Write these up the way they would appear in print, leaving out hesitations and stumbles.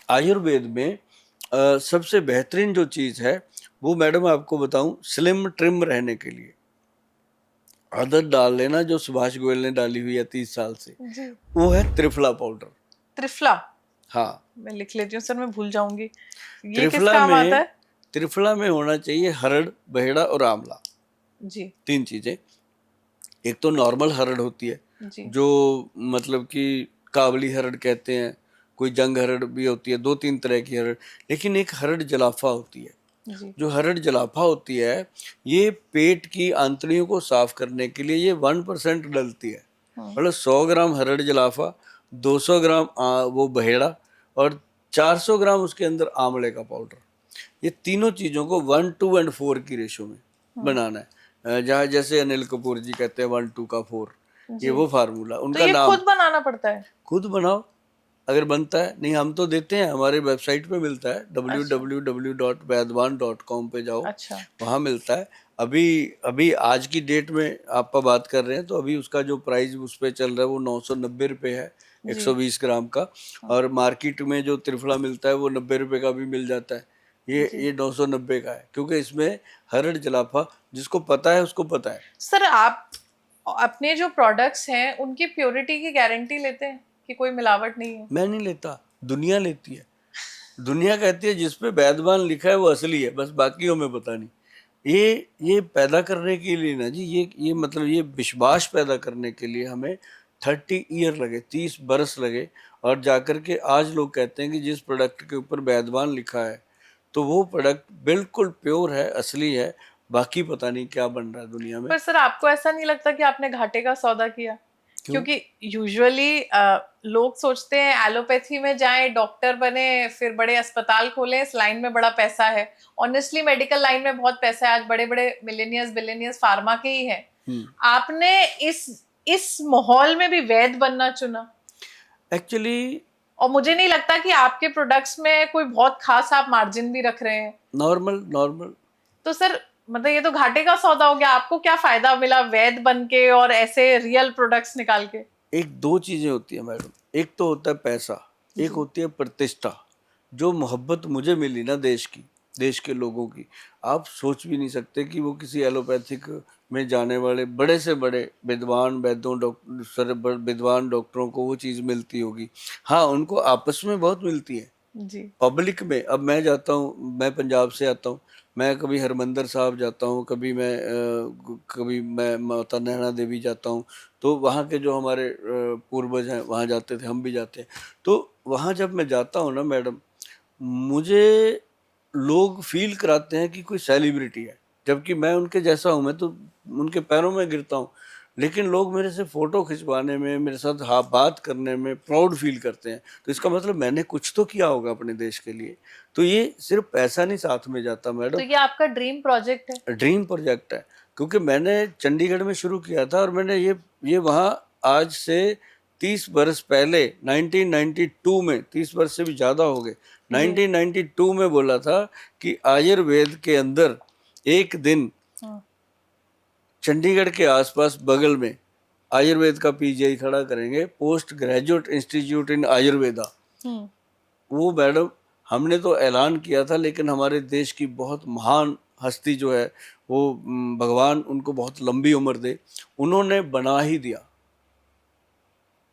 आयुर्वेद में सबसे बेहतरीन जो चीज है वो मैडम आपको बताऊं, स्लिम ट्रिम रहने के लिए आदत डाल लेना जो सुभाष गोयल ने डाली हुई है 30 साल से, जी। वो है त्रिफला पाउडर। त्रिफला? हाँ, मैं लिख लेती हूँ सर, मैं भूल जाऊंगी। ये किस त्रिफला काम आता में है? त्रिफला में होना चाहिए हरड़, बहेड़ा और आंवला, जी। 3 चीजें। एक तो नॉर्मल हरड़ होती है, जी। जो मतलब कि काबली हरड़ कहते हैं, कोई जंग हरड़ भी होती है, 2-3 तरह की हरड़। लेकिन एक हरड़ जलाफा होती है। जी। जो हरड़ जलाफा होती है, ये पेट की आंतड़ियों को साफ करने के लिए ये 1% डलती है। हम्म। मतलब 100 ग्राम हरड़ जलाफा, 200 ग्राम वो बहेड़ा, और 400 ग्राम उसके अंदर आंवले का पाउडर। ये तीनों चीजों को 1:4 की रेशो में बनाना है। जहाँ जैसे अनिल कपूर जी कहते हैं 1:4, ये जी। वो फार्मूला तो उनका ये नाम। खुद बनाना पड़ता है? खुद बनाओ अगर बनता है, नहीं हम तो देते हैं, हमारे वेबसाइट पे मिलता है, अच्छा। www.वैदवान.com पे जाओ, अच्छा। वहाँ मिलता है। अभी अभी आज की डेट में आपका बात कर रहे हैं तो अभी उसका जो प्राइस उस पे चल रहा है वो 990 रुपये है, जी। 120 ग्राम का। हाँ। और मार्केट में जो त्रिफला मिलता है वो 90 रुपये का भी मिल जाता है। जी। ये 990 का है, क्योंकि इसमें हरड़ जलाफा, जिसको पता है उसको पता है। सर आप अपने जो प्रोडक्ट्स हैं उनकी प्योरिटी की गारंटी लेते हैं कि कोई मिलावट नहीं है? मैं नहीं लेता, दुनिया लेती है। दुनिया कहती है जिस पे वैदवान लिखा है वो असली है, बस बाकी हमें पता नहीं। ये पैदा करने के लिए ना जी, ये मतलब ये विश्वास पैदा करने के लिए हमें 30 ईयर लगे, 30 बरस लगे। और जाकर के आज लोग कहते हैं कि जिस प्रोडक्ट के ऊपर वैदवान लिखा है तो वो प्रोडक्ट बिल्कुल प्योर है, असली है। बाकी पता नहीं क्या बन रहा है दुनिया में। पर सर आपको ऐसा नहीं लगता कि आपने घाटे का सौदा किया? क्यों? क्योंकि यूजुअली लोग सोचते हैं एलोपैथी में जाएं, डॉक्टर बने, फिर बड़े अस्पताल खोलें, इस लाइन में बड़ा पैसा है। ऑनेस्टली मेडिकल लाइन में बहुत पैसा है, आज बड़े बड़े मिलेनियर्स बिलियनियर्स फार्मा के ही हैं। आपने इस माहौल में भी वैद बनना चुना। एक्चुअली और मुझे नहीं लगता कि आपके प्रोडक्ट्स में कोई बहुत खास आप मार्जिन भी रख रहे हैं। Normal normal. तो सर मतलब ये तो घाटे का सौदा हो गया। आपको क्या फायदा मिला वैद बन के और ऐसे रियल प्रोडक्ट्स निकाल के? एक दो चीजें होती है मैडम, एक तो होता है पैसा, एक जी। होती है प्रतिष्ठा। जो मोहब्बत मुझे मिली ना देश की, देश के लोगों की, आप सोच भी नहीं सकते कि वो किसी एलोपैथिक में जाने वाले बड़े से बड़े विद्वान वैद्यों, विद्वान डॉक्टरों को वो चीज़ मिलती होगी। हाँ, उनको आपस में बहुत मिलती है। जी। पब्लिक में अब मैं जाता हूँ, मैं पंजाब से आता हूँ, मैं कभी हरमंदर साहब जाता हूँ, कभी मैं माता नैना देवी जाता हूँ। तो वहाँ के जो हमारे पूर्वज हैं वहाँ जाते थे, हम भी जाते हैं। तो वहाँ जब मैं जाता हूँ ना मैडम, मुझे लोग फील कराते हैं कि कोई सेलिब्रिटी है, जबकि मैं उनके जैसा हूँ, मैं तो उनके पैरों में गिरता हूँ। लेकिन लोग मेरे से फोटो खिंचवाने में, मेरे साथ हाँ बात करने में प्राउड फील करते हैं। तो इसका मतलब मैंने कुछ तो किया होगा अपने देश के लिए। तो ये सिर्फ पैसा नहीं साथ में जाता तो मैडम, ये आपका ड्रीम प्रोजेक्ट है? ड्रीम प्रोजेक्ट है। क्योंकि मैंने चंडीगढ़ में शुरू किया था और मैंने ये वहाँ आज से 30 बरस पहले 1992 में, 30 वर्ष से भी ज़्यादा हो गए, जी। 1992 में बोला था कि आयुर्वेद के अंदर एक दिन हाँ। चंडीगढ़ के आसपास बगल में आयुर्वेद का पीजीआई खड़ा करेंगे, post graduate institute in Ayurveda. Hmm. वो मैडम हमने तो ऐलान किया था, लेकिन हमारे देश की बहुत महान हस्ती जो है वो भगवान उनको बहुत लंबी उम्र दे, उन्होंने बना ही दिया।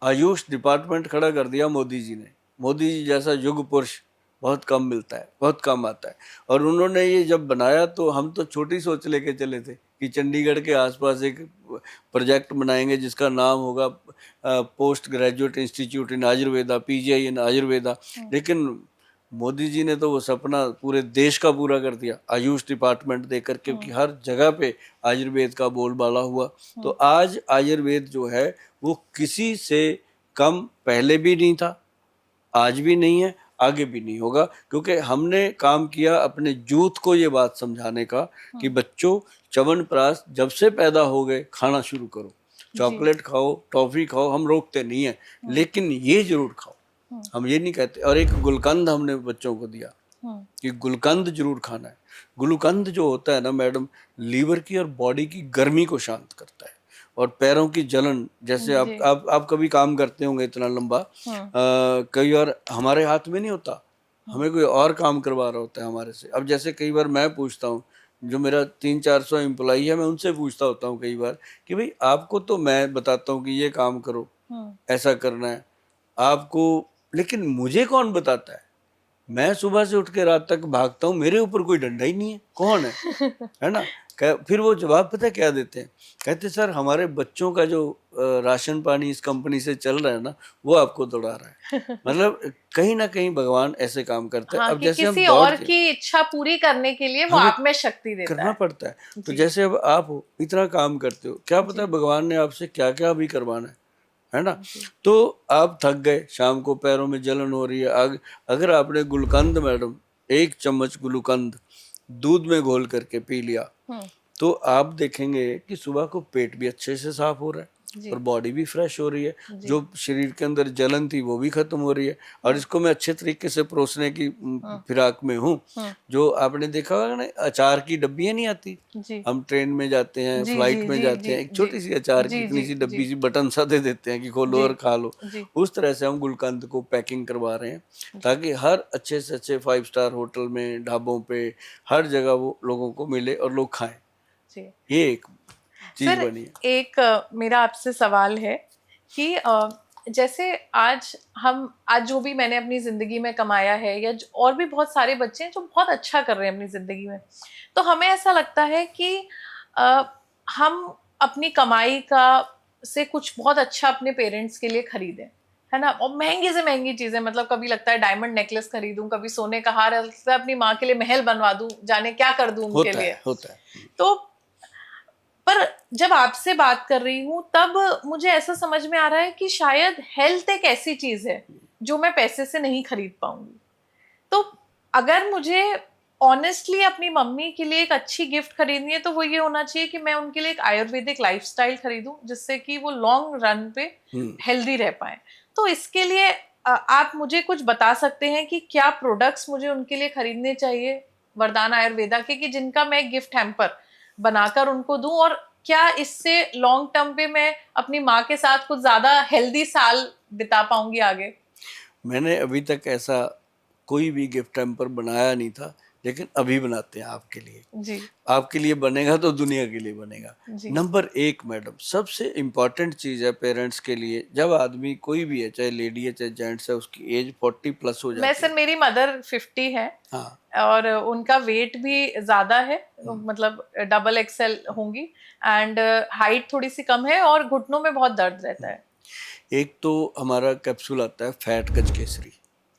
आयुष डिपार्टमेंट खड़ा कर दिया मोदी जी ने। मोदी जी जैसा युग पुरुष बहुत कम मिलता है, बहुत कम आता है। और उन्होंने ये जब बनाया तो हम तो छोटी सोच लेके चले थे कि चंडीगढ़ के आसपास एक प्रोजेक्ट बनाएंगे जिसका नाम होगा post graduate institute in Ayurveda, PGI in Ayurveda. लेकिन मोदी जी ने तो वो सपना पूरे देश का पूरा कर दिया आयुष डिपार्टमेंट देकर, क्योंकि हर जगह पे आयुर्वेद का बोलबाला हुआ। तो आज आयुर्वेद जो है वो किसी से कम पहले भी नहीं था, आज भी नहीं है, आगे भी नहीं होगा। क्योंकि हमने काम किया अपने यूथ को ये बात समझाने का कि बच्चों, च्यवनप्राश जब से पैदा हो गए खाना शुरू करो। चॉकलेट खाओ, टॉफी खाओ, हम रोकते नहीं है, लेकिन ये जरूर खाओ। हम ये नहीं कहते। और एक गुलकंद हमने बच्चों को दिया कि गुलकंद जरूर खाना है। गुलकंद जो होता है ना मैडम, लीवर की और बॉडी की गर्मी को शांत करता है। और पैरों की जलन, जैसे जी। आप कभी काम करते होंगे इतना लंबा, कई बार हमारे हाथ में नहीं होता, हमें कोई और काम करवा रहा होता है हमारे से। अब जैसे कई बार मैं पूछता हूँ, जो मेरा 300-400 एम्प्लॉई है, मैं उनसे पूछता होता हूँ कई बार कि भाई आपको तो मैं बताता हूँ कि ये काम करो, ऐसा करना है आपको, लेकिन मुझे कौन बताता है? मैं सुबह से उठ के रात तक भागता हूँ, मेरे ऊपर कोई डंडा ही नहीं है, कौन है ना? फिर वो जवाब पता है क्या देते हैं? कहते सर हमारे बच्चों का जो राशन पानी इस कंपनी से चल रहा है ना, वो आपको दौड़ा रहा है। मतलब कहीं ना कहीं भगवान ऐसे काम करता है। हाँ, अब कि जैसे हम किसी दौड़ और के की इच्छा पूरी करने के लिए वो हमें आप में शक्ति देता करना है। पड़ता है। तो जी जैसे अब आप हो, इतना काम करते हो, क्या पता जी है भगवान ने आपसे क्या क्या अभी करवाना है ना? जी तो आप थक गए, शाम को पैरों में जलन हो रही है, अगर आपने गुलकंद मैडम 1 चम्मच गुलकंद दूध में घोल करके पी लिया, हम्म तो आप देखेंगे कि सुबह को पेट भी अच्छे से साफ हो रहा है जी और बॉडी भी फ्रेश हो रही है। जी जो शरीर के अंदर जलन थी वो भी खत्म हो रही है। और इसको मैं अच्छे तरीके से परोसने की फिराक में हूँ। हम्म जो आपने देखा होगा ना, अचार की डब्बियाँ नहीं आती, जी हम ट्रेन में जाते हैं, जी फ्लाइट जी में जी जाते जी हैं, एक जी छोटी सी अचार की जी इतनी जी सी जी डब्बी सी बटन सा दे देते हैं कि खोलो जी और खा लो। जी उस तरह से हम गुलकंद को पैकिंग करवा रहे हैं, ताकि हर अच्छे से अच्छे 5 स्टार होटल में, ढाबों पे, हर जगह वो लोगों को मिले और लोग खाएं। जी ये एक चीज सर, बनी है। एक मेरा आपसे सवाल है कि जैसे आज जो भी मैंने अपनी जिंदगी में कमाया है, या और भी बहुत सारे बच्चे हैं जो बहुत अच्छा कर रहे हैं अपनी जिंदगी में, तो हमें ऐसा लगता है कि अ, हम अपनी कमाई का से कुछ बहुत अच्छा अपने पेरेंट्स के लिए खरीदें, है ना? और महंगी से महंगी चीजें, मतलब कभी लगता है डायमंड नेकलेस खरीदूं, कभी सोने का हार, लगता है अपनी माँ के लिए महल बनवा दूं, जाने क्या कर दूं उनके होता लिए। है, होता है। तो पर जब आपसे बात कर रही हूं तब मुझे ऐसा समझ में आ रहा है कि शायद हेल्थ एक ऐसी चीज है जो मैं पैसे से नहीं खरीद पाऊंगी। तो अगर मुझे ऑनेस्टली अपनी मम्मी के लिए एक अच्छी गिफ्ट खरीदनी है, तो वो ये होना चाहिए कि मैं उनके लिए एक आयुर्वेदिक लाइफस्टाइल खरीदूं, जिससे कि वो लॉन्ग रन पे हेल्दी रह पाए। तो इसके लिए आप मुझे कुछ बता सकते हैं कि क्या प्रोडक्ट्स मुझे उनके लिए खरीदने चाहिए वरदान आयुर्वेदा के, कि जिनका मैं गिफ्ट हैम्पर बनाकर उनको दूं, और क्या इससे लॉन्ग टर्म पे मैं अपनी माँ के साथ कुछ ज्यादा हेल्दी साल बिता पाऊंगी आगे? मैंने अभी तक ऐसा कोई भी गिफ्ट हैम्पर बनाया नहीं था, लेकिन अभी बनाते हैं आपके लिए। जी आपके लिए बनेगा तो दुनिया के लिए बनेगा। जी नंबर 1 मैडम, सबसे इम्पॉर्टेंट चीज़ है पेरेंट्स के लिए, जब आदमी कोई भी है, चाहे लेडी है चाहे जेंट्स है, उसकी एज 40+ हो मैं जाती सर, है। मेरी मदर 50 है हाँ। और उनका वेट भी ज्यादा है, मतलब डबल एक्सएल होंगी, एंड हाइट थोड़ी सी कम है और घुटनों में बहुत दर्द रहता है। एक तो हमारा कैप्सूल आता है फैट गज केसरी।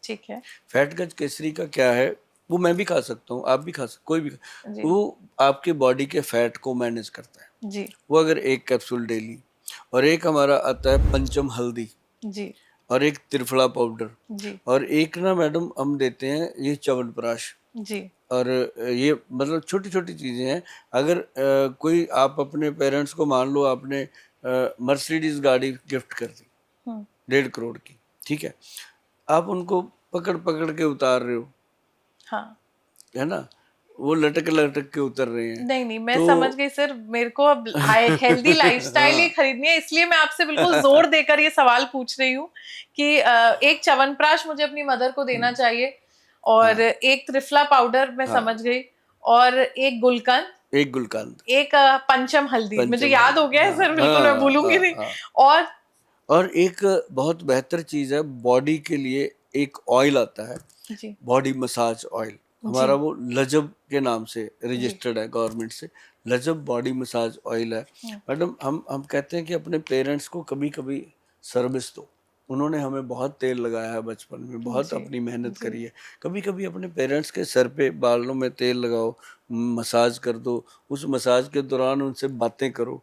ठीक है। फैट गज केसरी का क्या है, वो मैं भी खा सकता हूँ, आप भी खा सकते, कोई भी जी वो आपके बॉडी के फैट को मैनेज करता है। जी वो अगर एक कैप्सूल डेली, और एक हमारा आता है पंचम हल्दी, जी और एक त्रिफला पाउडर, जी और एक ना मैडम हम देते हैं ये च्यवनप्राश। जी और ये मतलब छोटी छोटी चीज़ें हैं। अगर कोई आप अपने पेरेंट्स को, मान लो आपने मर्सिडीज गाड़ी गिफ्ट कर दी हम्म 1.5 करोड़ की, ठीक है, आप उनको पकड़ पकड़ के उतार रहे हो, हाँ। है ना, वो लटक लटक के उतर रहे हैं। नहीं नहीं, मैं तो समझ गई सर, मेरे को अब हेल्दी लाइफस्टाइल ही हाँ। खरीदनी है, इसलिए मैं आपसे बिल्कुल जोर देकर ये सवाल पूछ रही हूँ कि एक च्यवनप्राश मुझे अपनी मदर को देना चाहिए, और हाँ एक त्रिफला पाउडर मैं हाँ, समझ गई, और एक गुलकंद, एक गुलकंद, एक पंचम हल्दी, मुझे पंचम याद हो हल्दी, गया है हाँ सर, बिल्कुल मैं हाँ भूलूंगी हाँ नहीं। हाँ। और और एक बहुत बेहतर चीज़ है बॉडी के लिए, एक ऑयल आता है, जी बॉडी मसाज ऑयल। जी हमारा वो लजब के नाम से जी रजिस्टर्ड है गवर्नमेंट से, लजब बॉडी मसाज ऑयल है। मैडम हम कहते हैं कि अपने पेरेंट्स को कभी कभी सर्विस दो। उन्होंने हमें बहुत तेल लगाया है बचपन में, बहुत जी अपनी मेहनत जी करी है। कभी कभी अपने पेरेंट्स के सर पे, बालों में तेल लगाओ, मसाज कर दो। उस मसाज के दौरान उनसे बातें करो,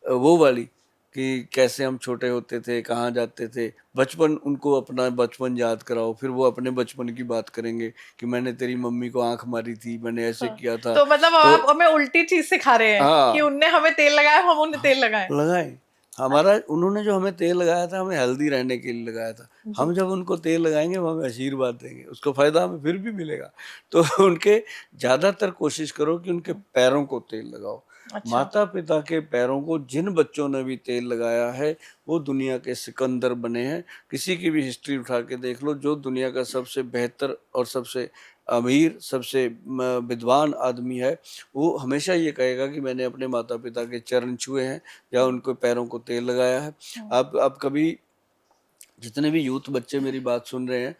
वो वाली, कि कैसे हम छोटे होते थे, कहाँ जाते थे, बचपन, उनको अपना बचपन याद कराओ। फिर वो अपने बचपन की बात करेंगे कि मैंने तेरी मम्मी को आंख मारी थी, मैंने ऐसे हाँ। किया था। तो मतलब अब तो आप हमें उल्टी चीज सिखा रहे हैं कि हाँ, उनने हमें तेल लगाया, हम उन्हें तेल लगाए। लगाए। हमारा, उन्होंने जो हमें तेल लगाया था, हमें हेल्दी रहने के लिए लगाया था। जी हम जब उनको तेल लगाएंगे, वो हमें आशीर्वाद देंगे, उसका फायदा हमें फिर भी मिलेगा। तो उनके ज़्यादातर कोशिश करो कि उनके पैरों को तेल लगाओ। अच्छा। माता पिता के पैरों को जिन बच्चों ने भी तेल लगाया है वो दुनिया के सिकंदर बने हैं। किसी की भी हिस्ट्री उठा के देख लो, जो दुनिया का सबसे बेहतर और सबसे अमीर, सबसे विद्वान आदमी है, वो हमेशा ये कहेगा कि मैंने अपने माता पिता के चरण छुए हैं या उनके पैरों को तेल लगाया है। आप कभी, जितने भी यूथ बच्चे मेरी बात सुन रहे हैं,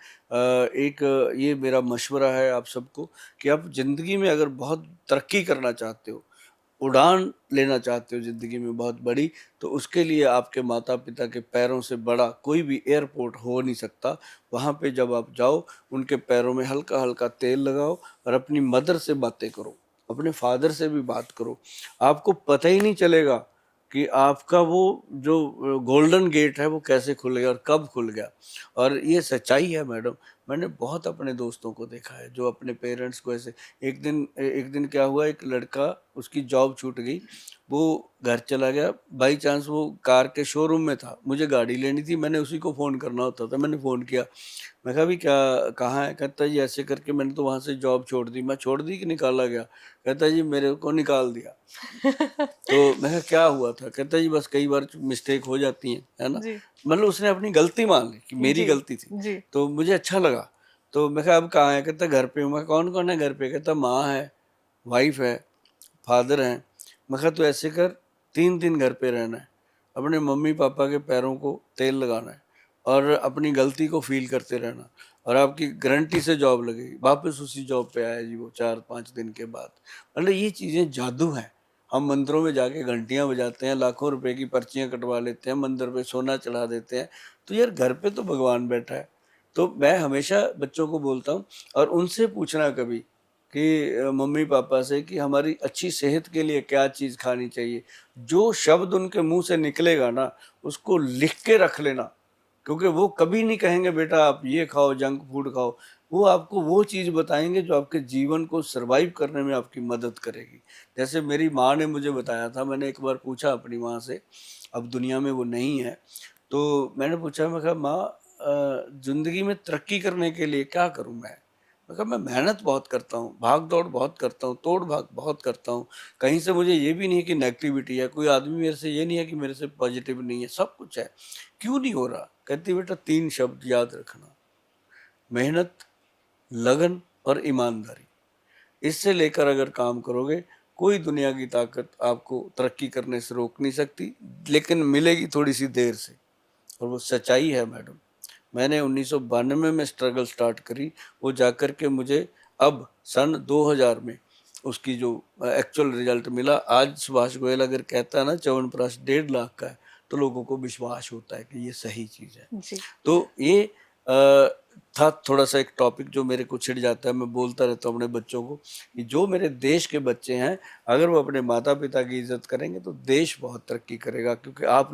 एक ये मेरा मशवरा है आप सबको कि आप ज़िंदगी में अगर बहुत तरक्की करना चाहते हो, उड़ान लेना चाहते हो ज़िंदगी में बहुत बड़ी, तो उसके लिए आपके माता-पिता के पैरों से बड़ा कोई भी एयरपोर्ट हो नहीं सकता। वहाँ पे जब आप जाओ, उनके पैरों में हल्का-हल्का तेल लगाओ और अपनी मदर से बातें करो, अपने फादर से भी बात करो। आपको पता ही नहीं चलेगा कि आपका वो जो गोल्डन गेट है वो कैसे खुल गया और कब खुल गया। और ये सच्चाई है मैडम। मैंने बहुत अपने दोस्तों को देखा है जो अपने पेरेंट्स को ऐसे, एक दिन क्या हुआ, एक लड़का, उसकी जॉब छूट गई, वो घर चला गया, बाई चांस वो कार के शोरूम में था, मुझे गाड़ी लेनी थी, मैंने उसी को फ़ोन करना होता था, मैंने फ़ोन किया, मैं कहा भी क्या, कहाँ है? कहता जी ऐसे करके मैंने तो वहाँ से जॉब छोड़ दी। मैं छोड़ दी कि निकाला गया? कहता जी मेरे को निकाल दिया। तो मैं कहा क्या हुआ था? कहता जी बस कई बार मिस्टेक हो जाती है ना? जी, मतलब उसने अपनी गलती मान ली कि मेरी जी, गलती थी। जी। तो मुझे अच्छा लगा। तो मैं कहा अब कहाँ है? कहता घर पे हूँ। मैं कहा कौन-कौन है घर पे? कहता माँ है, वाइफ़ है, फादर हैं। मैं कहा तो ऐसे कर, 3 दिन घर पे रहना है। अपने मम्मी-पापा के पैरों को तेल लगाना है और अपनी गलती को फ़ील करते रहना, और आपकी गारंटी से जॉब लगेगी। वापस उसी जॉब पे आया जी वो 4-5 दिन के बाद। मतलब ये चीज़ें जादू हैं। हम मंदिरों में जाके घंटियाँ बजाते हैं, लाखों रुपए की पर्चियाँ कटवा लेते हैं, मंदिर पे सोना चढ़ा देते हैं। तो यार घर पे तो भगवान बैठा है। तो मैं हमेशा बच्चों को बोलता हूँ, और उनसे पूछना कभी कि मम्मी-पापा से कि हमारी अच्छी सेहत के लिए क्या चीज़ खानी चाहिए। जो शब्द उनके मुँह से निकलेगा ना, उसको लिख के रख लेना। क्योंकि वो कभी नहीं कहेंगे बेटा आप ये खाओ, जंक फूड खाओ। वो आपको वो चीज़ बताएँगे जो आपके जीवन को सर्वाइव करने में आपकी मदद करेगी। जैसे मेरी माँ ने मुझे बताया था, मैंने एक बार पूछा अपनी माँ से, अब दुनिया में वो नहीं है, तो मैंने पूछा, मैं कहा माँ ज़िंदगी में तरक्की करने के लिए क्या करूँ मैं? मैं कहा मैं मेहनत बहुत करता हूँ, भाग-दौड़ बहुत करता हूँ, तोड़-भाग बहुत करता हूँ। कहीं से मुझे ये भी नहीं है कि नेगेटिविटी है, कोई आदमी मेरे से ये नहीं है कि मेरे से पॉजिटिव नहीं है, सब कुछ है। क्यों नहीं हो रहा? कहती बेटा 3 शब्द याद रखना, मेहनत, लगन और ईमानदारी। इससे लेकर अगर काम करोगे, कोई दुनिया की ताकत आपको तरक्की करने से रोक नहीं सकती, लेकिन मिलेगी थोड़ी-सी देर से, और वो सच्चाई है मैडम। मैंने 1992 में स्ट्रगल स्टार्ट करी, वो जाकर के मुझे अब सन 2000 में उसकी जो एक्चुअल रिज़ल्ट मिला। आज सुभाष गोयल अगर कहता है ना च्यवनप्राश 1.5 लाख का है, तो लोगों को विश्वास होता है कि ये सही चीज़ है। जी। तो ये अ, था थोड़ा-सा एक टॉपिक जो मेरे को छिड़ जाता है, मैं बोलता रहता हूँ अपने बच्चों को कि जो मेरे देश के बच्चे हैं, अगर वो अपने माता-पिता की इज़्ज़त करेंगे तो देश बहुत तरक्की करेगा, क्योंकि आप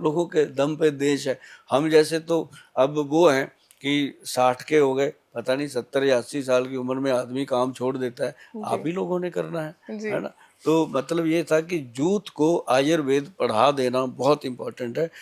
लोगों के दम पे देश है। हम जैसे तो अब वो हैं कि 60 के हो गए, पता नहीं 70 या 80 साल की उम्र में आदमी काम छोड़ देता है, जी, आप ही लोगों ने करना जी। है ना? तो मतलब ये था कि यूथ को आयुर्वेद पढ़ा देना बहुत इम्पोर्टेंट है।